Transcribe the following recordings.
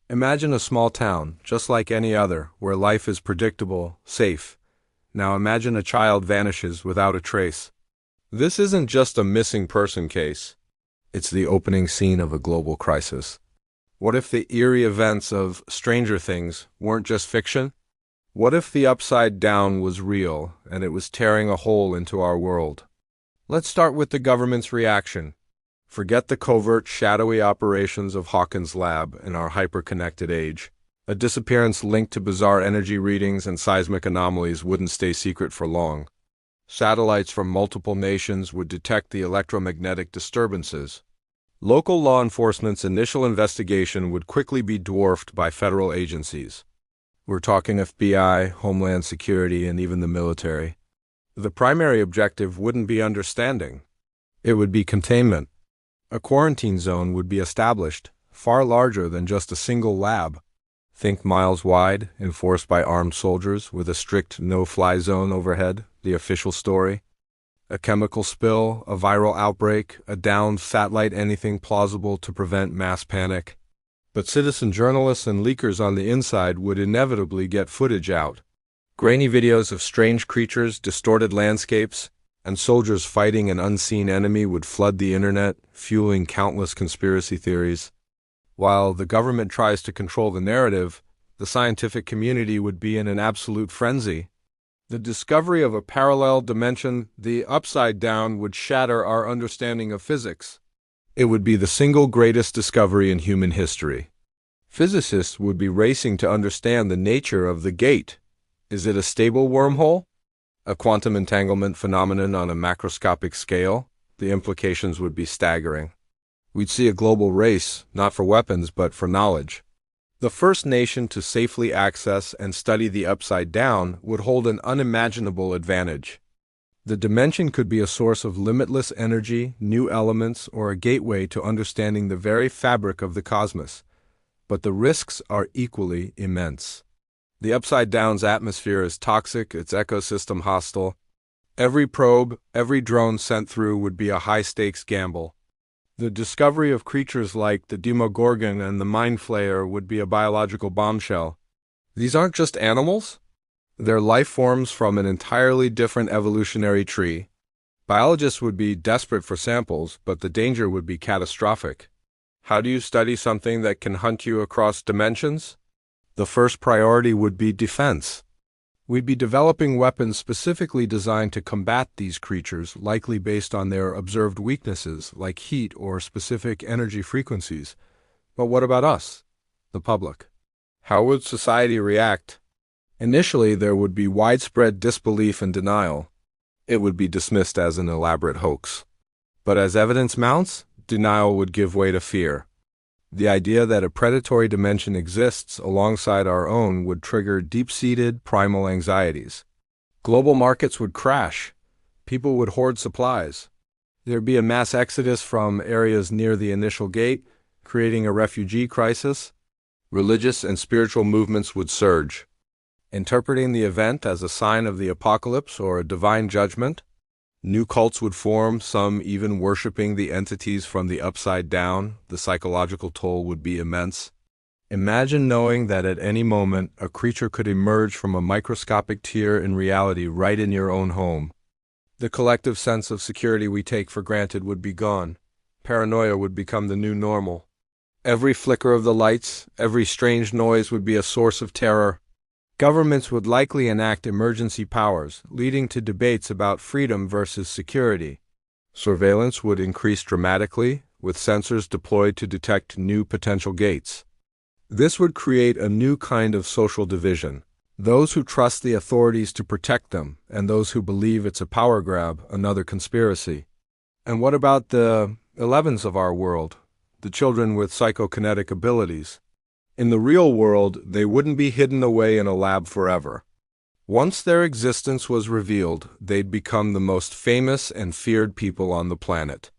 Imagine a small town, just like any other, where life is predictable, safe. Now imagine a child vanishes without a trace. This isn't just a missing person case. It's the opening scene of a global crisis. What if the eerie events of Stranger Things weren't just fiction? What if the Upside Down was real and it was tearing a hole into our world? Let's start with the government's reaction. Forget the covert, shadowy operations of Hawkins' lab in our hyper-connected age. A disappearance linked to bizarre energy readings and seismic anomalies wouldn't stay secret for long. Satellites from multiple nations would detect the electromagnetic disturbances. Local law enforcement's initial investigation would quickly be dwarfed by federal agencies. We're talking FBI, Homeland Security, and even the military. The primary objective wouldn't be understanding. It would be containment. A quarantine zone would be established, far larger than just a single lab. Think miles wide, enforced by armed soldiers, with a strict no-fly zone overhead, the official story. A chemical spill, a viral outbreak, a downed satellite, anything plausible to prevent mass panic. But citizen journalists and leakers on the inside would inevitably get footage out. Grainy videos of strange creatures, distorted landscapes, and soldiers fighting an unseen enemy would flood the internet, fueling countless conspiracy theories. While the government tries to control the narrative, the scientific community would be in an absolute frenzy. The discovery of a parallel dimension, the Upside Down, would shatter our understanding of physics. It would be the single greatest discovery in human history. Physicists would be racing to understand the nature of the gate. Is it a stable wormhole? A quantum entanglement phenomenon on a macroscopic scale? The implications would be staggering. We'd see a global race, not for weapons, but for knowledge. The first nation to safely access and study the Upside Down would hold an unimaginable advantage. The dimension could be a source of limitless energy, new elements, or a gateway to understanding the very fabric of the cosmos. But the risks are equally immense. The Upside Down's atmosphere is toxic, its ecosystem hostile. Every probe, every drone sent through would be a high-stakes gamble. The discovery of creatures like the Demogorgon and the Mind Flayer would be a biological bombshell. These aren't just animals. They're life forms from an entirely different evolutionary tree. Biologists would be desperate for samples, but the danger would be catastrophic. How do you study something that can hunt you across dimensions? The first priority would be defense. We'd be developing weapons specifically designed to combat these creatures, likely based on their observed weaknesses, like heat or specific energy frequencies. But what about us, the public? How would society react? Initially, there would be widespread disbelief and denial. It would be dismissed as an elaborate hoax. But as evidence mounts, denial would give way to fear. The idea that a predatory dimension exists alongside our own would trigger deep-seated primal anxieties. Global markets would crash. People would hoard supplies. There'd be a mass exodus from areas near the initial gate, creating a refugee crisis. Religious and spiritual movements would surge, interpreting the event as a sign of the apocalypse or a divine judgment. New cults would form, some even worshipping the entities from the Upside Down. The psychological toll would be immense. Imagine knowing that at any moment a creature could emerge from a microscopic tear in reality right in your own home. The collective sense of security we take for granted would be gone. Paranoia would become the new normal. Every flicker of the lights, every strange noise would be a source of terror. Governments would likely enact emergency powers, leading to debates about freedom versus security. Surveillance would increase dramatically, with sensors deployed to detect new potential gates. This would create a new kind of social division. Those who trust the authorities to protect them, and those who believe it's a power grab, another conspiracy. And what about the 11s of our world, the children with psychokinetic abilities? In the real world, they wouldn't be hidden away in a lab forever. Once their existence was revealed, they'd become the most famous and feared people on the planet.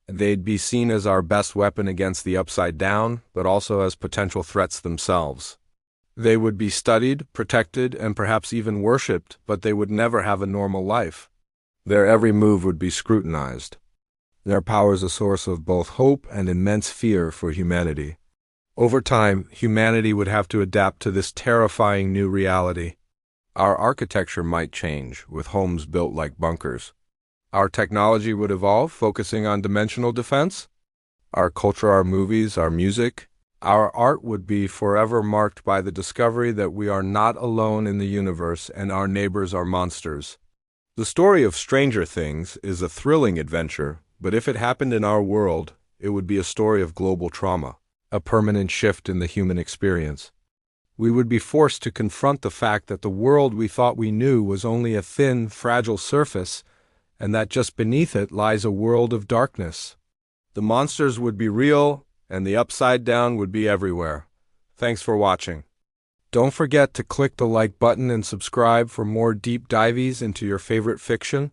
They'd be seen as our best weapon against the Upside Down, but also as potential threats themselves. They would be studied, protected, and perhaps even worshipped, but they would never have a normal life. Their every move would be scrutinized. Their power is a source of both hope and immense fear for humanity. Over time, humanity would have to adapt to this terrifying new reality. Our architecture might change, with homes built like bunkers. Our technology would evolve, focusing on dimensional defense. Our culture, our movies, our music, our art would be forever marked by the discovery that we are not alone in the universe and our neighbors are monsters. The story of Stranger Things is a thrilling adventure, but if it happened in our world, it would be a story of global trauma, a permanent shift in the human experience. We would be forced to confront the fact that the world we thought we knew was only a thin, fragile surface, and that just beneath it lies a world of darkness. The monsters would be real, and the upside down would be everywhere. Thanks for watching. Don't forget to click the like button and subscribe for more deep dives into your favorite fiction.